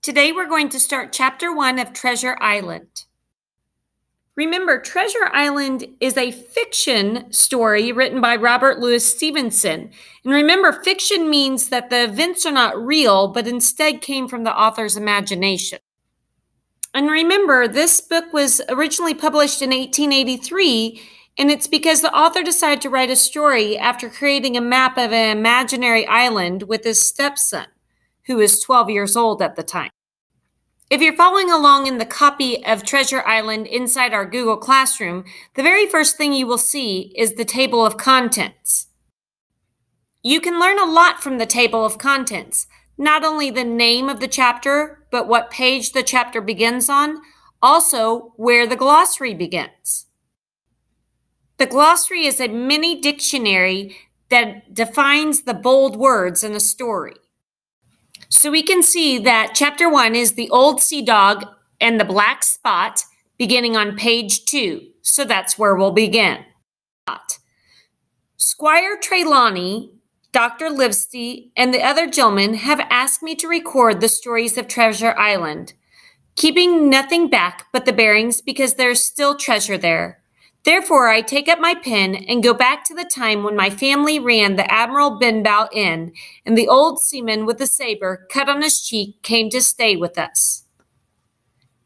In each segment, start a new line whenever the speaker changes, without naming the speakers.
Today we're going to start Chapter 1 of Treasure Island. Remember, Treasure Island is a fiction story written by Robert Louis Stevenson. And remember, fiction means that the events are not real, but instead came from the author's imagination. And remember, this book was originally published in 1883, and it's because the author decided to write a story after creating a map of an imaginary island with his stepson, who was 12 years old at the time. If you're following along in the copy of Treasure Island inside our Google Classroom, the very first thing you will see is the table of contents. You can learn a lot from the table of contents, not only the name of the chapter, but what page the chapter begins on, also where the glossary begins. The glossary is a mini dictionary that defines the bold words in a story. So we can see that Chapter 1 is the old sea dog and the black spot beginning on page 2. So that's where we'll begin. Squire Trelawney, Dr. Livesey, and the other gentlemen have asked me to record the stories of Treasure Island, keeping nothing back but the bearings because there's still treasure there. Therefore, I take up my pen and go back to the time when my family ran the Admiral Benbow Inn, and the old seaman with the saber cut on his cheek came to stay with us.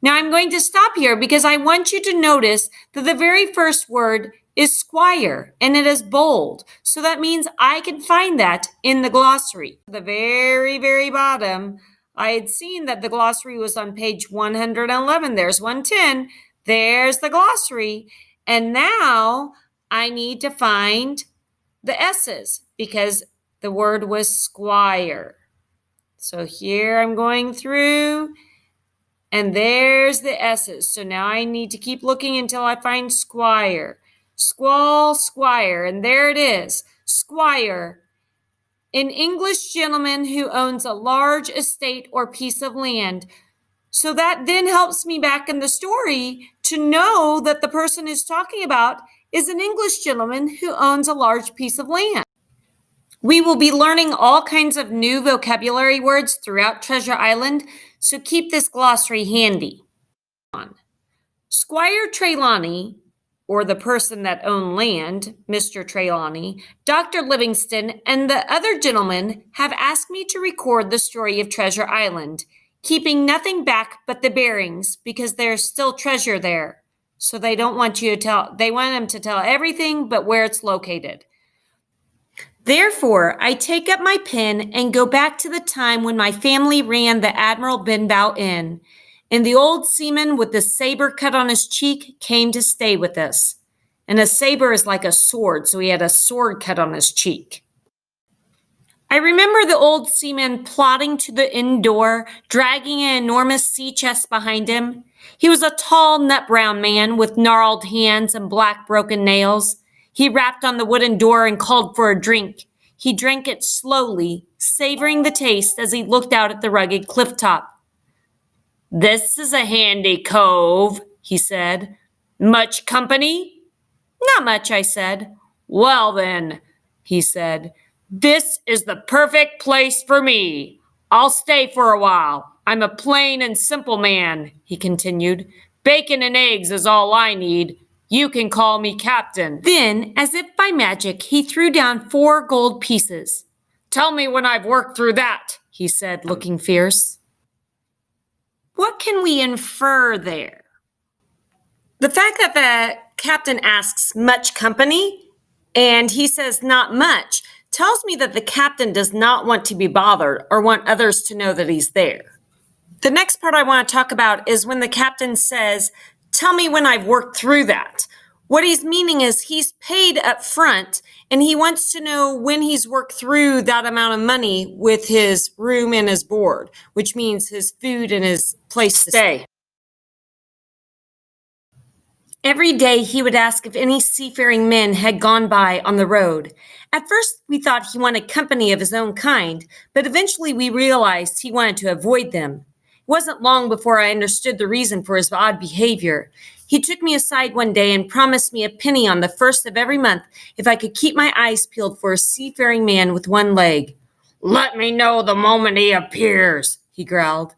Now I'm going to stop here because I want you to notice that the very first word is squire, and it is bold. So that means I can find that in the glossary. At the very, very bottom, I had seen that the glossary was on page 111. There's 110. There's the glossary. And now I need to find the S's because the word was squire. So here I'm going through and there's the S's. So now I need to keep looking until I find squire. Squall, squire, and there it is. Squire, an English gentleman who owns a large estate or piece of land. So that then helps me back in the story to know that the person who's talking about is an English gentleman who owns a large piece of land. We will be learning all kinds of new vocabulary words throughout Treasure Island, so keep this glossary handy. Squire Trelawney, or the person that owned land, Mr. Trelawney, Dr. Livingston, and the other gentlemen have asked me to record the story of Treasure Island, keeping nothing back but the bearings because there's still treasure there. So they don't want you to tell, they want them to tell everything but where it's located. Therefore, I take up my pen and go back to the time when my family ran the Admiral Benbow Inn, and the old seaman with the saber cut on his cheek came to stay with us. And a saber is like a sword, so he had a sword cut on his cheek. I remember the old seaman plodding to the inn door, dragging an enormous sea chest behind him. He was a tall, nut-brown man with gnarled hands and black broken nails. He rapped on the wooden door and called for a drink. He drank it slowly, savoring the taste as he looked out at the rugged cliff top. "This is a handy cove," he said. "Much company?" "Not much," I said. "Well then," he said, "this is the perfect place for me. I'll stay for a while. I'm a plain and simple man," he continued. "Bacon and eggs is all I need. You can call me captain." Then, as if by magic, he threw down 4 gold pieces. "Tell me when I've worked through that," he said, looking fierce. What can we infer there? The fact that the captain asks much company and he says not much tells me that the captain does not want to be bothered or want others to know that he's there. The next part I want to talk about is when the captain says, "Tell me when I've worked through that." What he's meaning is he's paid up front and he wants to know when he's worked through that amount of money with his room and his board, which means his food and his place to stay. Every day he would ask if any seafaring men had gone by on the road. At first we thought he wanted company of his own kind, but eventually we realized he wanted to avoid them. It wasn't long before I understood the reason for his odd behavior. He took me aside one day and promised me a penny on the first of every month if I could keep my eyes peeled for a seafaring man with one leg. "Let me know the moment he appears," he growled.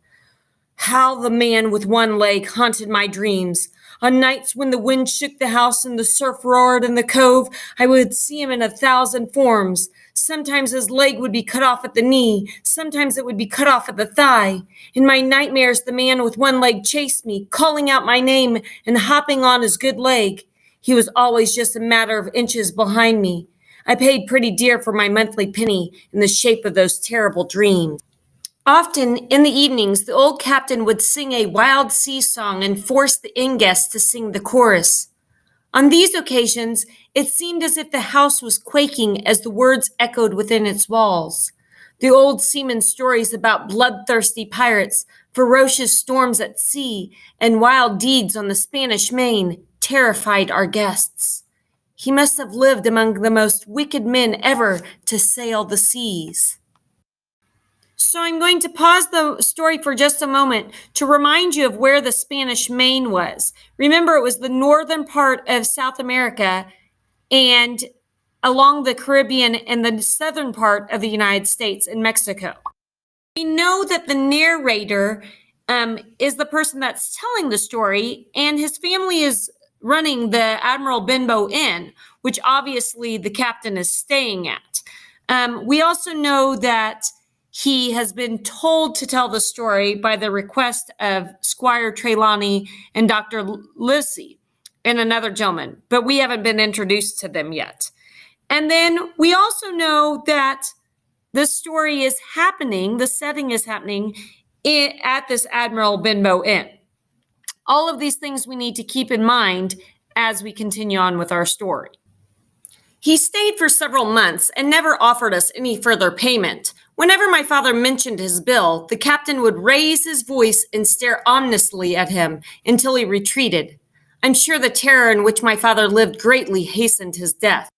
How the man with one leg haunted my dreams. On nights when the wind shook the house and the surf roared in the cove, I would see him in 1,000 forms. Sometimes his leg would be cut off at the knee. Sometimes it would be cut off at the thigh. In my nightmares, the man with one leg chased me, calling out my name and hopping on his good leg. He was always just a matter of inches behind me. I paid pretty dear for my monthly penny in the shape of those terrible dreams. Often in the evenings, the old captain would sing a wild sea song and force the inn guests to sing the chorus. On these occasions, it seemed as if the house was quaking as the words echoed within its walls. The old seaman's stories about bloodthirsty pirates, ferocious storms at sea, and wild deeds on the Spanish Main terrified our guests. He must have lived among the most wicked men ever to sail the seas. So I'm going to pause the story for just a moment to remind you of where the Spanish Main was. Remember, it was the northern part of South America and along the Caribbean and the southern part of the United States and Mexico. We know that the narrator is the person that's telling the story, and his family is running the Admiral Benbow Inn, which obviously the captain is staying at. We also know that he has been told to tell the story by the request of Squire Trelawney and Dr. Livesey and another gentleman, but we haven't been introduced to them yet. And then we also know that the story is happening, the setting is happening at this Admiral Benbow Inn. All of these things we need to keep in mind as we continue on with our story. He stayed for several months and never offered us any further payment. Whenever my father mentioned his bill, the captain would raise his voice and stare ominously at him until he retreated. I'm sure the terror in which my father lived greatly hastened his death.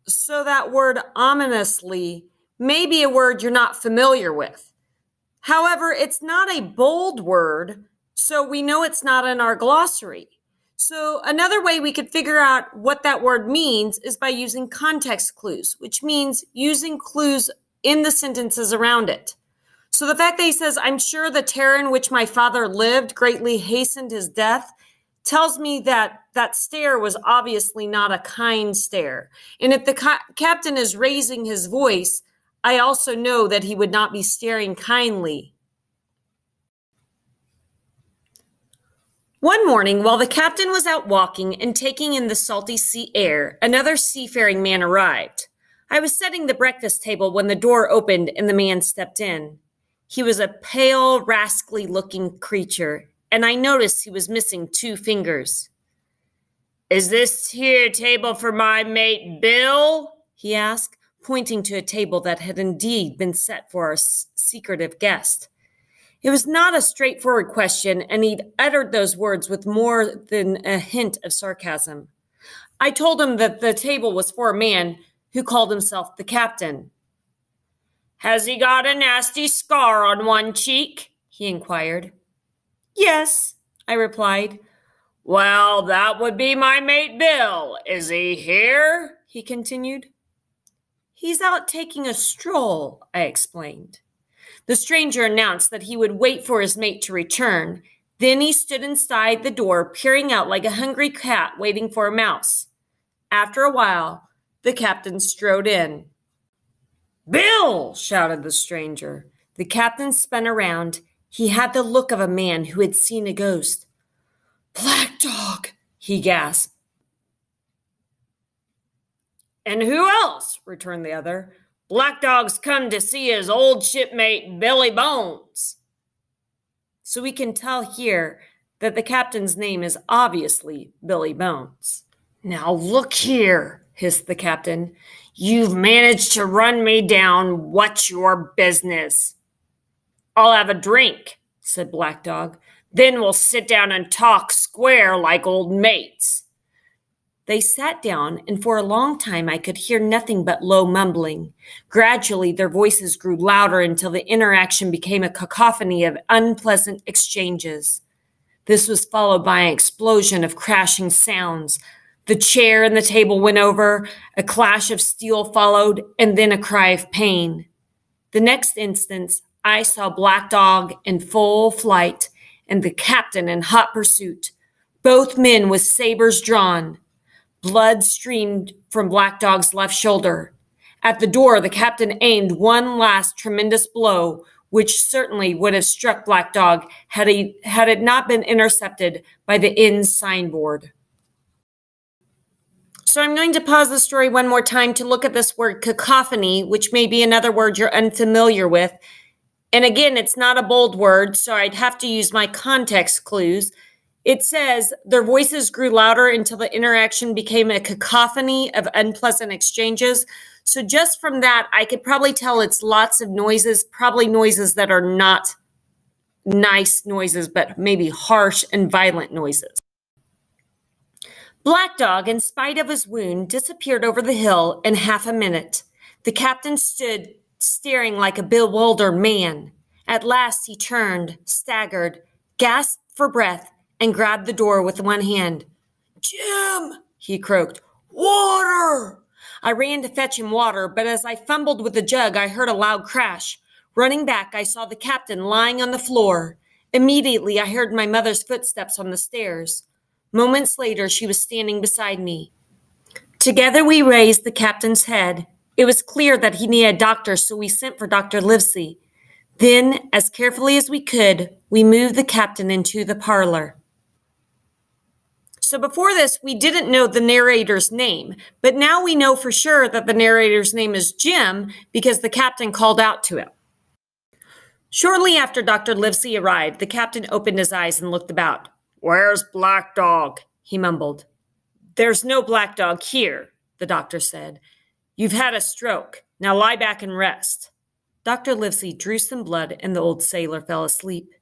So that word ominously may be a word you're not familiar with. However, it's not a bold word, so we know it's not in our glossary. So another way we could figure out what that word means is by using context clues, which means using clues in the sentences around it. So the fact that he says, I'm sure the terror in which my father lived greatly hastened his death, tells me that that stare was obviously not a kind stare. And if the captain is raising his voice, I also know that he would not be staring kindly. One morning, while the captain was out walking and taking in the salty sea air, another seafaring man arrived. I was setting the breakfast table when the door opened and the man stepped in. He was a pale, rascally-looking creature, and I noticed he was missing 2 fingers. Is this here table for my mate Bill? He asked, pointing to a table that had indeed been set for our secretive guest. It was not a straightforward question, and he'd uttered those words with more than a hint of sarcasm. I told him that the table was for a man who called himself the captain. Has he got a nasty scar on one cheek? He inquired. Yes, I replied. Well, that would be my mate Bill. Is he here? He continued. He's out taking a stroll, I explained. The stranger announced that he would wait for his mate to return. Then he stood inside the door, peering out like a hungry cat waiting for a mouse. After a while, the captain strode in. Bill! Shouted the stranger. The captain spun around. He had the look of a man who had seen a ghost. Black Dog, he gasped. And who else? Returned the other. Black Dog's come to see his old shipmate Billy Bones. So we can tell here that the captain's name is obviously Billy Bones. Now look here, hissed the captain. You've managed to run me down. What's your business? I'll have a drink, said Black Dog. Then we'll sit down and talk square like old mates. They sat down, and for a long time I could hear nothing but low mumbling. Gradually, their voices grew louder until the interaction became a cacophony of unpleasant exchanges. This was followed by an explosion of crashing sounds. The chair and the table went over, a clash of steel followed, and then a cry of pain. The next instant, I saw Black Dog in full flight and the captain in hot pursuit, both men with sabers drawn. Blood streamed from Black Dog's left shoulder. At the door, the captain aimed one last tremendous blow, which certainly would have struck Black Dog had it not been intercepted by the inn's signboard. So I'm going to pause the story one more time to look at this word cacophony, which may be another word you're unfamiliar with. And again, it's not a bold word, so I'd have to use my context clues. It says, their voices grew louder until the interaction became a cacophony of unpleasant exchanges. So just from that, I could probably tell it's lots of noises, probably noises that are not nice noises, but maybe harsh and violent noises. Black Dog, in spite of his wound, disappeared over the hill in half a minute. The captain stood staring like a bewildered man. At last he turned, staggered, gasped for breath, and grabbed the door with one hand. "Jim," he croaked, "water!" I ran to fetch him water, but as I fumbled with the jug, I heard a loud crash. Running back, I saw the captain lying on the floor. Immediately, I heard my mother's footsteps on the stairs. Moments later, she was standing beside me. Together, we raised the captain's head. It was clear that he needed a doctor, so we sent for Dr. Livesey. Then, as carefully as we could, we moved the captain into the parlor. So before this, we didn't know the narrator's name, but now we know for sure that the narrator's name is Jim because the captain called out to him. Shortly after Dr. Livesey arrived, the captain opened his eyes and looked about. "Where's Black Dog?" he mumbled. "There's no Black Dog here," the doctor said. "You've had a stroke. Now lie back and rest." Dr. Livesey drew some blood and the old sailor fell asleep.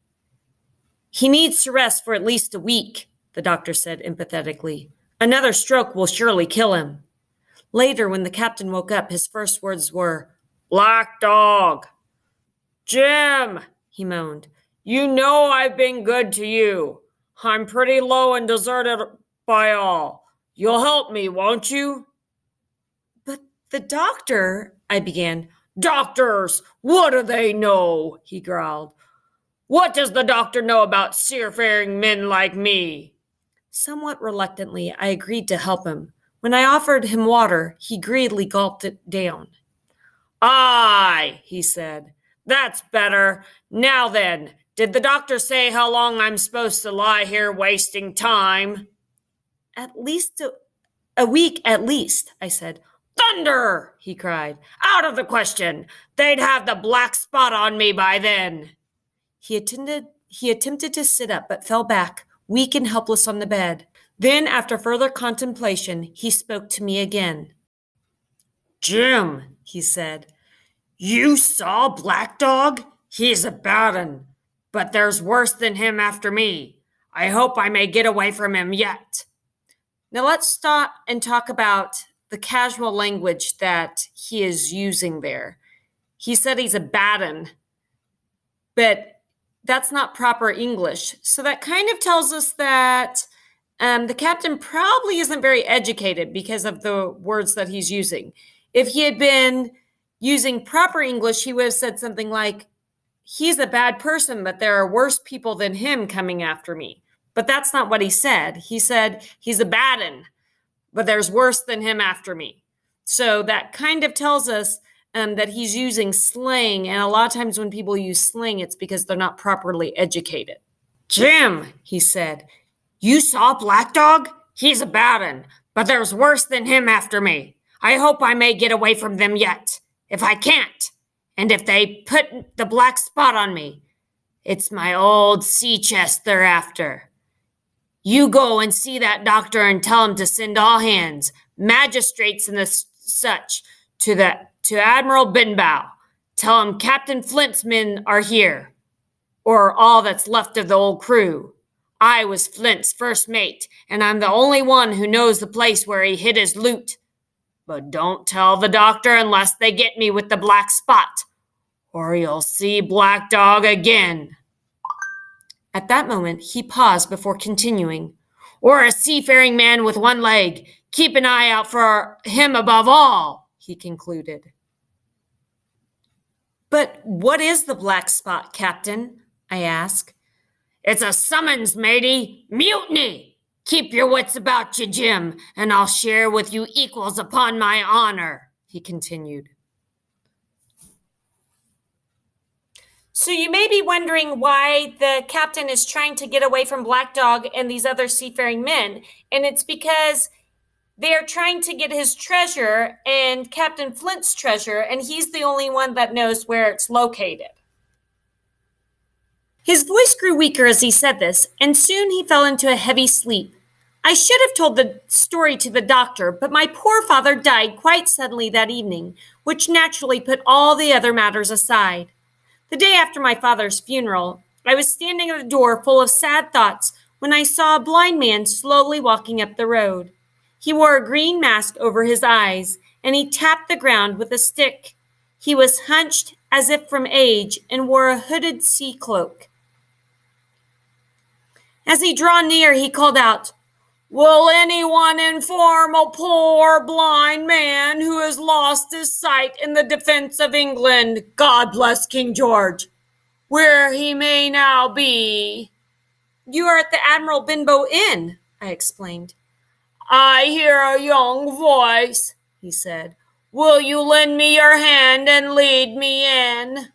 "He needs to rest for at least a week," the doctor said empathetically. "Another stroke will surely kill him." Later, when the captain woke up, his first words were, "Black Dog." "Jim," he moaned, "you know I've been good to you. I'm pretty low and deserted by all. You'll help me, won't you?" "But the doctor," I began. "Doctors, what do they know?" he growled. "What does the doctor know about seafaring men like me?" Somewhat reluctantly, I agreed to help him. When I offered him water, he greedily gulped it down. "Aye," he said. "That's better. Now then, did the doctor say how long I'm supposed to lie here wasting time?" "At least a week at least," I said. "Thunder!" he cried. "Out of the question. They'd have the black spot on me by then." He attempted to sit up, but fell back, weak and helpless on the bed. Then, after further contemplation, he spoke to me again. "Jim," he said, "you saw Black Dog? He's a bad 'un, but there's worse than him after me. I hope I may get away from him yet." Now let's stop and talk about the casual language that he is using there. He said he's a bad 'un, but that's not proper English. So that kind of tells us that the captain probably isn't very educated because of the words that he's using. If he had been using proper English, he would have said something like, "He's a bad person, but there are worse people than him coming after me." But that's not what he said. He said, "He's a bad 'un, but there's worse than him after me." So that kind of tells us that he's using slang. And a lot of times when people use slang, it's because they're not properly educated. "Jim," he said, "you saw Black Dog? He's a bad 'un, but there's worse than him after me. I hope I may get away from them yet. If I can't, and if they put the black spot on me, it's my old sea chest they're after. You go and see that doctor and tell him to send all hands, magistrates and such, to Admiral Benbow. Tell him Captain Flint's men are here, or all that's left of the old crew. I was Flint's first mate, and I'm the only one who knows the place where he hid his loot. But don't tell the doctor unless they get me with the black spot, or you'll see Black Dog again." At that moment, he paused before continuing. "Or a seafaring man with one leg. Keep an eye out for him above all," he concluded. But what is the black spot, Captain? I ask. It's a summons, matey. Mutiny! Keep your wits about you, Jim, and I'll share with you equals upon my honor, he continued. So you may be wondering why the captain is trying to get away from Black Dog and these other seafaring men, and it's because they're trying to get his treasure and Captain Flint's treasure, and he's the only one that knows where it's located. His voice grew weaker as he said this, and soon he fell into a heavy sleep. I should have told the story to the doctor, but my poor father died quite suddenly that evening, which naturally put all the other matters aside. The day after my father's funeral, I was standing at the door full of sad thoughts when I saw a blind man slowly walking up the road. He wore a green mask over his eyes, and he tapped the ground with a stick. He was hunched as if from age and wore a hooded sea cloak. As he drew near, he called out, "Will anyone inform a poor blind man who has lost his sight in the defense of England, God bless King George, where he may now be?" "You are at the Admiral Benbow Inn," I explained. "I hear a young voice," he said. "Will you lend me your hand and lead me in?"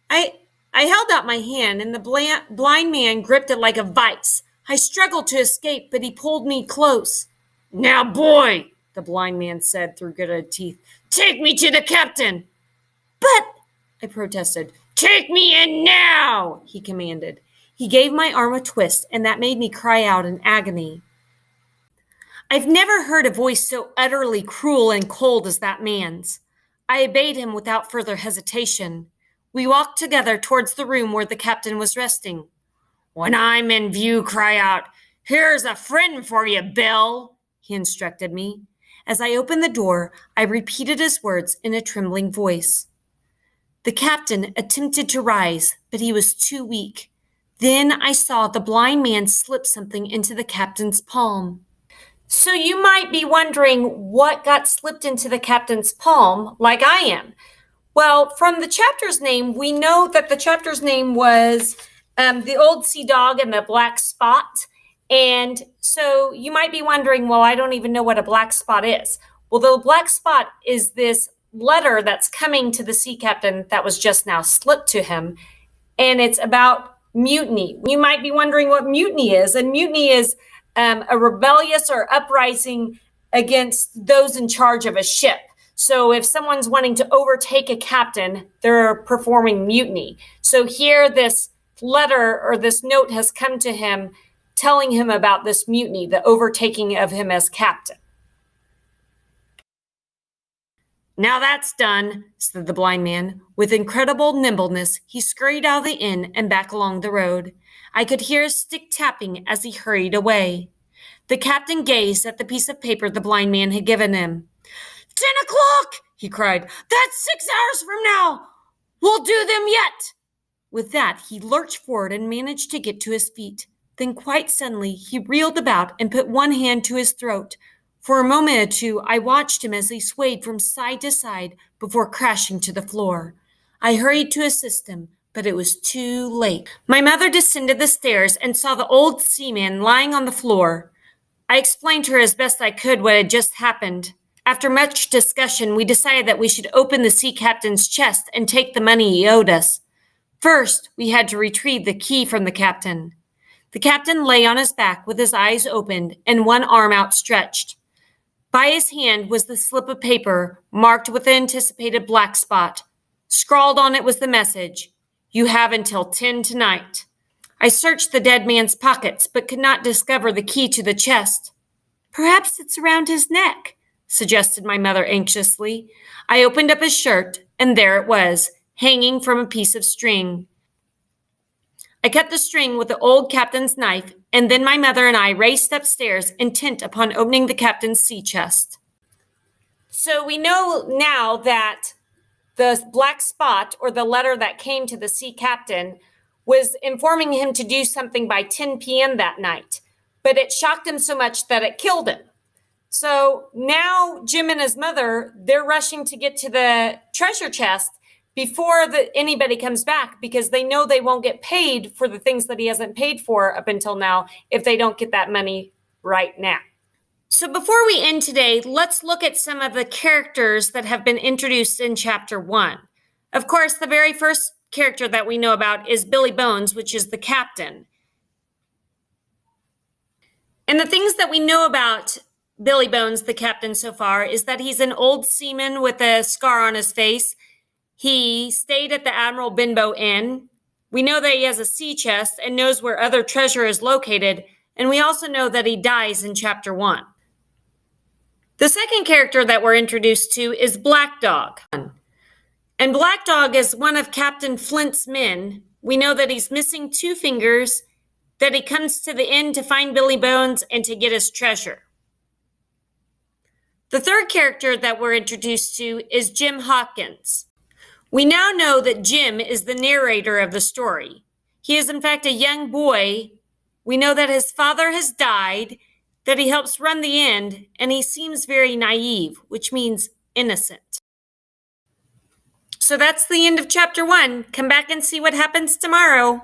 I held out my hand, and the blind man gripped it like a vice. I struggled to escape, but he pulled me close. "Now, boy," the blind man said through gritted teeth, "take me to the captain." "But," I protested. "Take me in now," he commanded. He gave my arm a twist, and that made me cry out in agony. I've never heard a voice so utterly cruel and cold as that man's. I obeyed him without further hesitation. We walked together towards the room where the captain was resting. "When I'm in view, cry out, 'Here's a friend for you, Bill,'" he instructed me. As I opened the door, I repeated his words in a trembling voice. The captain attempted to rise, but he was too weak. Then I saw the blind man slip something into the captain's palm. So you might be wondering what got slipped into the captain's palm, like I am. Well, from the chapter's name, we know that the chapter's name was The Old Sea Dog and the Black Spot. And so you might be wondering, well, I don't even know what a black spot is. Well, the black spot is this letter that's coming to the sea captain that was just now slipped to him. And it's about mutiny. You might be wondering what mutiny is. And mutiny is a rebellious or uprising against those in charge of a ship. So if someone's wanting to overtake a captain, they're performing mutiny. So here this letter or this note has come to him telling him about this mutiny, the overtaking of him as captain. "Now that's done," said the blind man. With incredible nimbleness, he scurried out of the inn and back along the road. I could hear his stick tapping as he hurried away. The captain gazed at the piece of paper the blind man had given him. 10 o'clock, he cried. "That's 6 hours from now. We'll do them yet." With that, he lurched forward and managed to get to his feet. Then quite suddenly, he reeled about and put one hand to his throat. For a moment or two, I watched him as he swayed from side to side before crashing to the floor. I hurried to assist him, but it was too late. My mother descended the stairs and saw the old seaman lying on the floor. I explained to her as best I could what had just happened. After much discussion, we decided that we should open the sea captain's chest and take the money he owed us. First, we had to retrieve the key from the captain. The captain lay on his back with his eyes opened and one arm outstretched. By his hand was the slip of paper marked with the anticipated black spot. Scrawled on it was the message, "You have until 10 tonight." I searched the dead man's pockets, but could not discover the key to the chest. "Perhaps it's around his neck," suggested my mother anxiously. I opened up his shirt, and there it was, hanging from a piece of string. I cut the string with the old captain's knife, and then my mother and I raced upstairs, intent upon opening the captain's sea chest. So we know now that the black spot, or the letter that came to the sea captain, was informing him to do something by 10 p.m. that night, but it shocked him so much that it killed him. So now Jim and his mother, they're rushing to get to the treasure chest before anybody comes back, because they know they won't get paid for the things that he hasn't paid for up until now if they don't get that money right now. So before we end today, let's look at some of the characters that have been introduced in chapter 1. Of course, the very first character that we know about is Billy Bones, which is the captain. And the things that we know about Billy Bones, the captain, so far is that he's an old seaman with a scar on his face. He stayed at the Admiral Benbow Inn. We know that he has a sea chest and knows where other treasure is located. And we also know that he dies in chapter 1. The second character that we're introduced to is Black Dog. And Black Dog is one of Captain Flint's men. We know that he's missing 2 fingers, that he comes to the inn to find Billy Bones and to get his treasure. The third character that we're introduced to is Jim Hawkins. We now know that Jim is the narrator of the story. He is in fact a young boy. We know that his father has died, that he helps run the inn, and he seems very naive, which means innocent. So that's the end of chapter 1. Come back and see what happens tomorrow.